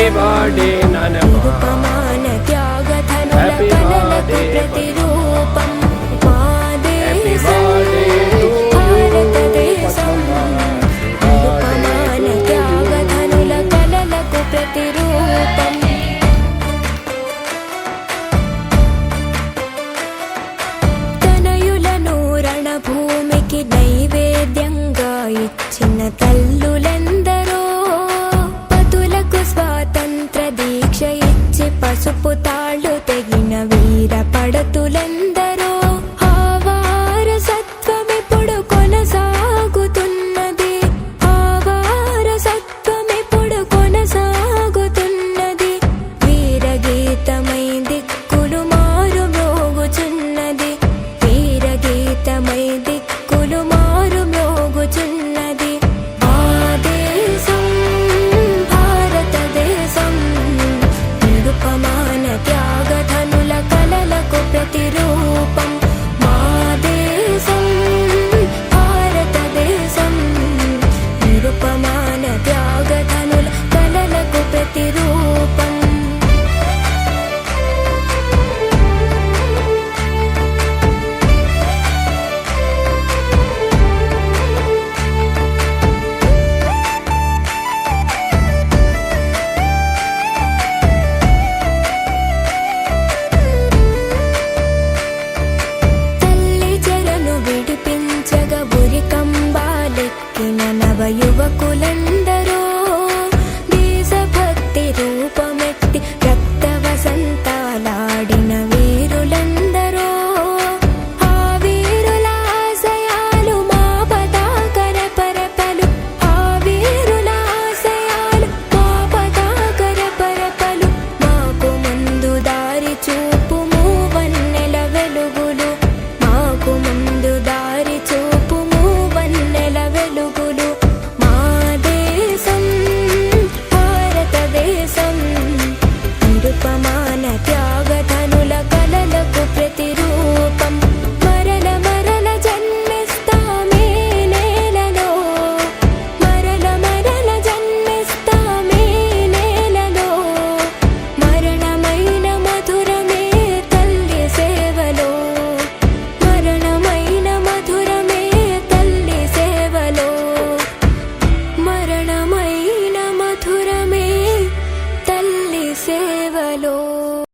happy birthday నిరుపమాన త్యాగ ధనుల కలలకు ప్రతిరూపం మా దేశం భారతదేశం నిరుపమాన త్యాగ ధనుల కలలకు ప్రతిరూపం తనయులను రణభూమికి నైవేద్యంగా ఇచ్చిన తల్లులెందరో పతులకు స్వాతంత్ర దీక్ష ఇచ్చి పసుపు తాళ్ళు తెగిన వీర పడతులెందరో ఆ వారసత్వమిప్పుడు కొనసాగుతున్నది ఆ వారసత్వమిప్పుడు కొనసాగుతున్నది వీరగీతమై దిక్కులు మారు మ్రోగుచున్నది వీరగీతమై దిక్కులు మారు మ్రోగుచున్నది ఆ దేశం భారతదేశం నిరుపమాన త్యాగ ధనుల కలలకు ప్రతిరూపం మా దేశం భారతదేశం నిరుపమాన త్యాగ ధనుల కలలకు ప్రతిరూపం తల్లి చెరను విడిపించగ ఉరికంబాలెక్కిన నవ యువకులందరూ దేశభక్తి రూపం